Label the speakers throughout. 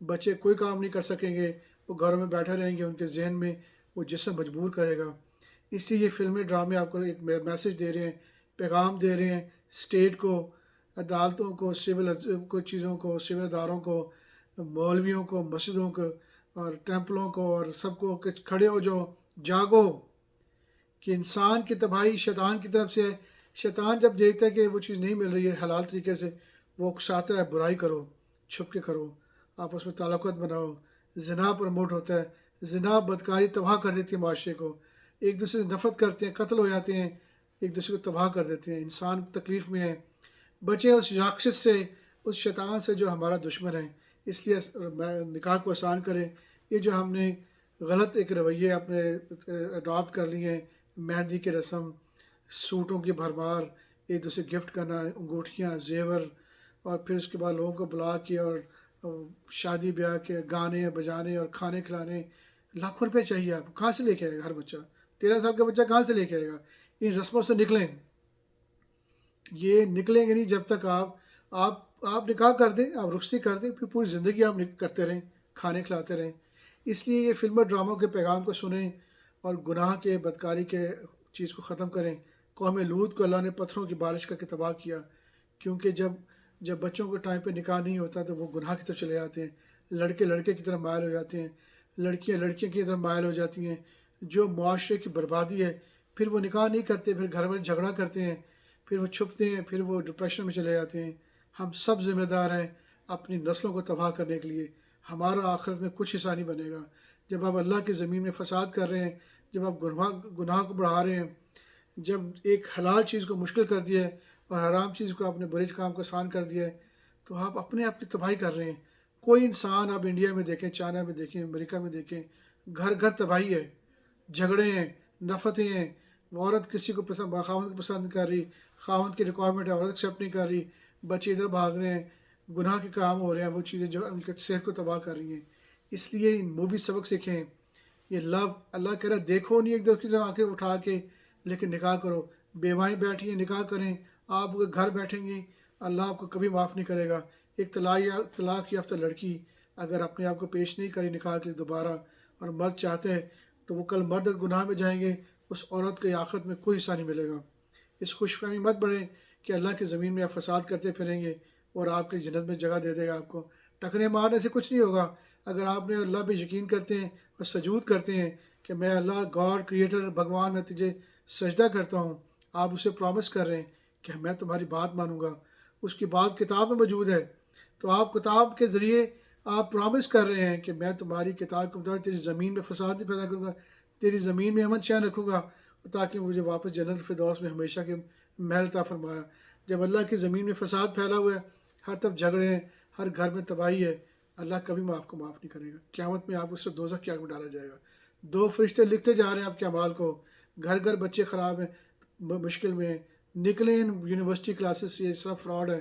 Speaker 1: بچے کوئی کام نہیں کر سکیں گے، وہ گھروں میں بیٹھے رہیں گے، ان کے ذہن میں وہ جسم مجبور کرے گا۔ اس لیے یہ فلمیں ڈرامے آپ کو ایک میسج دے رہے ہیں، پیغام دے رہے ہیں اسٹیٹ کو، عدالتوں کو، کو چیزوں کو، سول اداروں کو، مولویوں کو، مسجدوں کو اور ٹیمپلوں کو، اور سب کو کہ کھڑے ہو جاؤ، جاگو کہ انسان کی تباہی شیطان کی طرف سے ہے۔ شیطان جب دیکھتا ہے کہ وہ چیز نہیں مل رہی ہے حلال طریقے سے، وہ اکساتا ہے برائی کرو، چھپ کے کرو، آپس میں تعلقات بناؤ، زنا پروموٹ ہوتا ہے، زنا بدکاری تباہ کر دیتی ہے معاشرے کو، ایک دوسرے سے نفرت کرتے ہیں، قتل ہو جاتے ہیں، ایک دوسرے کو تباہ کر دیتے ہیں، انسان تکلیف میں ہے۔ بچیں اس راکشس سے، اس شیطان سے جو ہمارا دشمن ہے۔ اس لیے نکاح کو آسان کریں۔ یہ جو ہم نے غلط ایک رویے اپنے اڈاپٹ کر لیے ہیں، مہندی کی رسم، سوٹوں کی بھرمار، ایک دوسرے گفٹ کرنا، انگوٹھیاں، زیور، اور پھر اس کے بعد لوگوں کو بلا کے اور شادی بیاہ کے گانے بجانے اور کھانے کھلانے، لاکھوں روپے چاہیے آپ کو، کہاں سے لے کے آئے گا ہر بچہ؟ 13 سال کا بچہ کہاں سے لے کے آئے گا؟ ان رسموں سے نکلیں، یہ نکلیں گے نہیں جب تک آپ نکاح کر دیں، آپ رخصتی کر دیں، پھر پوری زندگی آپ کرتے رہیں، کھانے کھلاتے رہیں۔ اس لیے یہ فلم ڈراموں کے پیغام کو سنیں اور گناہ کے بدکاری کے چیز کو ختم کریں۔ قوم لوط کو اللہ نے پتھروں کی بارش کر کے تباہ کیا، کیونکہ جب بچوں کے ٹائم پہ نکاح نہیں ہوتا تو وہ گناہ کی طرف چلے جاتے ہیں، لڑکے لڑکے کی طرف مائل ہو جاتے ہیں، لڑکیاں لڑکیوں کی طرف مائل ہو جاتی ہیں، جو معاشرے کی بربادی ہے۔ پھر وہ نکاح نہیں کرتے، پھر گھر میں جھگڑا کرتے ہیں، پھر وہ چھپتے ہیں، پھر وہ ڈپریشن میں چلے جاتے ہیں۔ ہم سب ذمہ دار ہیں اپنی نسلوں کو تباہ کرنے کے لیے۔ ہمارا آخرت میں کچھ حصہ نہیں بنے گا جب آپ اللہ کی زمین میں فساد کر رہے ہیں، جب آپ گناہ کو بڑھا رہے ہیں، جب ایک حلال چیز کو مشکل کر دیا ہے اور حرام چیز کو اپنے برے کام کو آسان کر دیا ہے، تو آپ اپنے آپ کی تباہی کر رہے ہیں۔ کوئی انسان آپ انڈیا میں دیکھیں، چائنا میں دیکھیں، امریکہ میں دیکھیں، گھر گھر تباہی ہے، جھگڑے ہیں، نفرتیں ہیں، وہ عورت کسی کو خاوند کو پسند نہیں کر رہی، خاوند کی ریکوائرمنٹ ہے عورت ایکسیپٹ نہیں کر رہی، بچے ادھر بھاگ رہے ہیں، گناہ کے کام ہو رہے ہیں، وہ چیزیں جو ان کے صحت کو تباہ کر رہی ہیں۔ اس لیے ان مووی سبق سیکھیں۔ یہ لو، اللہ کہہ رہا ہے دیکھو نہیں ایک دوسرے کی طرف آنکھیں اٹھا کے، لیکن نکاح کرو۔ بیوائیں بیٹھی ہیں، نکاح کریں، آپ گھر بیٹھیں گے، اللہ آپ کو کبھی معاف نہیں کرے گا۔ ایک طلاق یافتہ لڑکی اگر اپنے آپ کو پیش نہیں کری نکاح کے لیے دوبارہ، اور مرد چاہتے ہیں، تو وہ کل مرد گناہ میں جائیں گے، اس عورت کے آخرت میں کوئی حصہ نہیں ملے گا۔ اس خوش فہمی مت بڑھیں کہ اللہ کی زمین میں آپ فساد کرتے پھریں گے اور آپ کی جنت میں جگہ دے دے گا آپ کو۔ ٹکرے مارنے سے کچھ نہیں ہوگا۔ اگر آپ نے اللہ پہ یقین کرتے ہیں اور سجود کرتے ہیں کہ میں اللہ گاڈ کریٹر بھگوان میں تجھے سجدہ کرتا ہوں، آپ اسے پرومس کر رہے ہیں کہ میں تمہاری بات مانوں گا، اس کی بات کتاب میں موجود ہے، تو آپ کتاب کے ذریعے آپ پرومس کر رہے ہیں کہ میں تمہاری کتاب کے مطابق تیری زمین میں فساد نہیں پیدا کروں گا، تیری زمین میں امن چین رکھوں گا، تاکہ مجھے واپس جنت الفردوس میں ہمیشہ کے محل عطا فرمایا۔ جب اللہ کی زمین میں فساد پھیلا ہوا ہے، ہر طرف جھگڑے ہیں، ہر گھر میں تباہی ہے، اللہ کبھی آپ کو معاف نہیں کرے گا۔ قیامت میں آپ کو صرف دوزخ کی آگ میں ڈالا جائے گا۔ 2 فرشتے لکھتے جا رہے ہیں آپ کے اعمال کو، گھر گھر بچے خراب ہیں، مشکل میں ہیں، نکلیں یونیورسٹی کلاسز سے، یہ سب فراڈ ہے،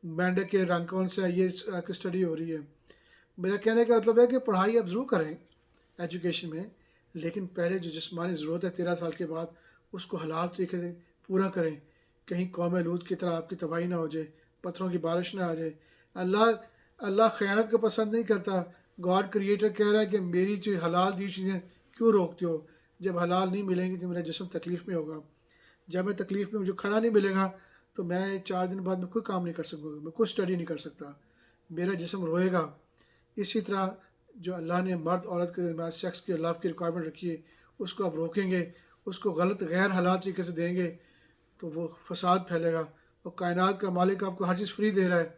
Speaker 1: مینڈک کے رنگ کون سے ہے، یہ اسٹڈی ہو رہی ہے۔ میرا کہنے کا مطلب ہے کہ پڑھائی آپ ضرور کریں ایجوکیشن میں، لیکن پہلے جو جسمانی ضرورت ہے 13 سال کے بعد، اس کو حلال طریقے سے پورا کریں، کہیں قوم لوط کی طرح آپ کی تباہی نہ ہو جائے، پتھروں کی بارش نہ آ جائے۔ اللہ خیانت کو پسند نہیں کرتا۔ گاڈ کریٹر کہہ رہا ہے کہ میری جو حلال دی چیزیں کیوں روکتے ہو؟ جب حلال نہیں ملیں گی تو میرا جسم تکلیف میں ہوگا، جب میں تکلیف میں مجھے کھانا نہیں ملے گا تو میں 4 دن بعد میں کوئی کام نہیں کر سکوں گا، میں کوئی اسٹڈی نہیں کر سکتا، میرا جسم روئے گا۔ اسی طرح جو اللہ نے مرد عورت کے درمیان سیکس کی لو کی ریکوائرمنٹ رکھی ہے، اس کو آپ روکیں گے، اس کو غلط غیر حلال طریقے سے دیں گے تو وہ فساد پھیلے گا، اور کائنات کا مالک آپ کو ہر چیز فری دے رہا ہے،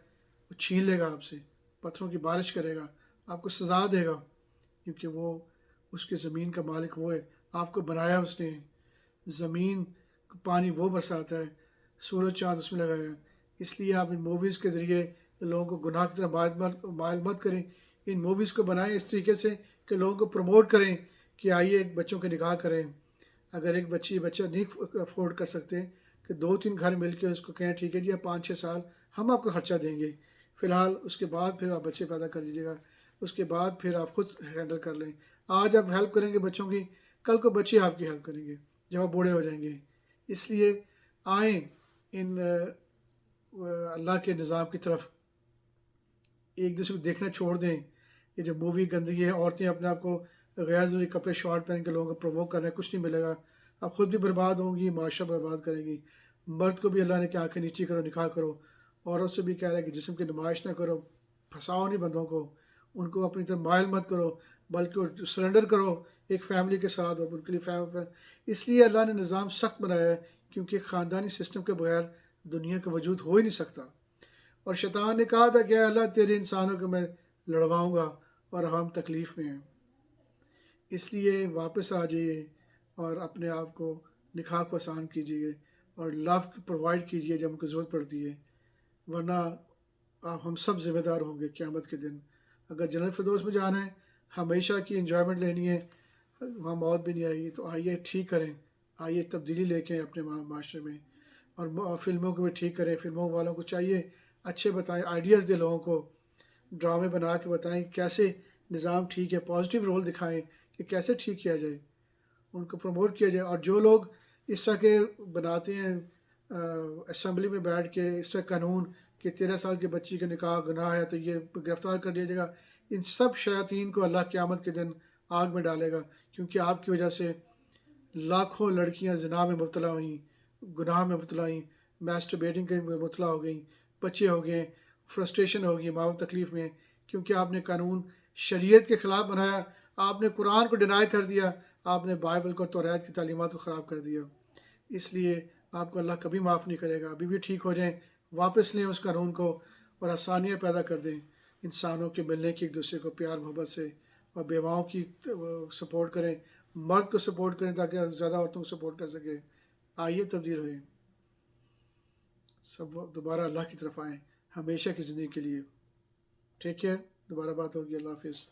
Speaker 1: وہ چھین لے گا آپ سے، پتھروں کی بارش کرے گا، آپ کو سزا دے گا، کیونکہ وہ اس کی زمین کا مالک وہ ہے، آپ کو بنایا اس نے، زمین پانی وہ برساتا ہے، سورج چاند اس میں لگایا ہے۔ اس لیے آپ ان موویز کے ذریعے لوگوں کو گناہ کی طرف مائل مت کریں، ان موویز کو بنائیں اس طریقے سے کہ لوگوں کو پروموٹ کریں کہ آئیے بچوں کے نکاح کریں۔ اگر ایک بچہ نہیں افورڈ کر سکتے کہ 2-3 گھر مل کے اس کو کہیں ٹھیک ہے جی آپ 5-6 سال ہم آپ کو خرچہ دیں گے، فی الحال اس کے بعد پھر آپ بچے پیدا کر لیجیے گا، اس کے بعد پھر آپ خود ہینڈل کر لیں۔ آج آپ ہیلپ کریں گے بچوں کی، کل کو بچے آپ کی ہیلپ کریں گے جب آپ بوڑھے ہو جائیں گے۔ اس لیے آئیں ان اللہ کے نظام کی طرف، ایک دوسرے کو دیکھنا چھوڑ دیں، یہ جو مووی گندگی ہے، عورتیں اپنے آپ کو غیر ضروری کپڑے شارٹ پہن کے لوگوں کو پروموٹ کر رہے ہیں، کچھ نہیں ملے گا، اب خود بھی برباد ہوں گی، معاشرہ برباد کریں گی۔ مرد کو بھی اللہ نے کہ آنکھیں نیچی کرو، نکاح کرو، عورت سے بھی کہہ رہا ہے کہ جسم کی نمائش نہ کرو، پھنساؤ نہیں بندوں کو، ان کو اپنی طرف مائل مت کرو، بلکہ سرنڈر کرو ایک فیملی کے ساتھ، اور ان کے لیے اس لیے اللہ نے نظام سخت بنایا ہے، کیونکہ خاندانی سسٹم کے بغیر دنیا کا وجود ہو ہی نہیں سکتا۔ اور شیطان نے کہا تھا کہ اے اللہ تیرے انسانوں کو میں لڑواؤں گا اور ہم تکلیف میں ہیں، اس لیے واپس آ جائیے اور اپنے آپ کو نکاح کو آسان کیجیے اور لو پرووائڈ کیجیے جب ان کو ضرورت پڑتی ہے، ورنہ آپ ہم سب ذمہ دار ہوں گے قیامت کے دن۔ اگر جنت الفردوس میں جانا ہے، ہمیشہ کی انجوائمنٹ لینی ہے، وہاں موت بھی نہیں آئے گی، تو آئیے ٹھیک کریں، آئیے تبدیلی لے کے اپنے معاشرے میں، اور فلموں کو بھی ٹھیک کریں۔ فلموں والوں کو چاہیے اچھے بتائیں، آئیڈیاز دیں لوگوں کو، ڈرامے بنا کے بتائیں کہ کیسے نظام ٹھیک ہے، پازیٹیو رول دکھائیں کہ کیسے ٹھیک کیا جائے، ان کو پروموٹ کیا جائے۔ اور جو لوگ اس طرح کے بناتے ہیں اسمبلی میں بیٹھ کے اس طرح قانون کہ 13 سال کے بچی کا نکاح گناہ ہے تو یہ گرفتار کر لیا جائے گا، ان سب شیاطین کو اللہ قیامت کے دن آگ میں ڈالے گا، کیونکہ آپ کی وجہ سے لاکھوں لڑکیاں زنا میں مبتلا ہوئیں، گناہ میں مبتلا ہوئیں، میسٹربیٹنگ کے مبتلا ہو گئیں، بچے ہو گئے، فرسٹریشن ہوگی، ماں باپ تکلیف میں، کیونکہ آپ نے قانون شریعت کے خلاف بنایا، آپ نے قرآن کو ڈینائی کر دیا، آپ نے بائبل کو، توریت کی تعلیمات کو خراب کر دیا۔ اس لیے آپ کو اللہ کبھی معاف نہیں کرے گا۔ ابھی بھی ٹھیک ہو جائیں، واپس لیں اس قانون کو اور آسانیاں پیدا کر دیں انسانوں کے ملنے کی، ایک دوسرے کو پیار محبت سے، اور بیواؤں کی سپورٹ کریں، مرد کو سپورٹ کریں تاکہ زیادہ عورتوں کو سپورٹ کر سکے۔ آئیے تبدیل ہوئیں، سب دوبارہ اللہ کی طرف آئیں ہمیشہ کی زندگی کے لیے۔ ٹیک کیئر، دوبارہ بات ہوگی، اللہ حافظ۔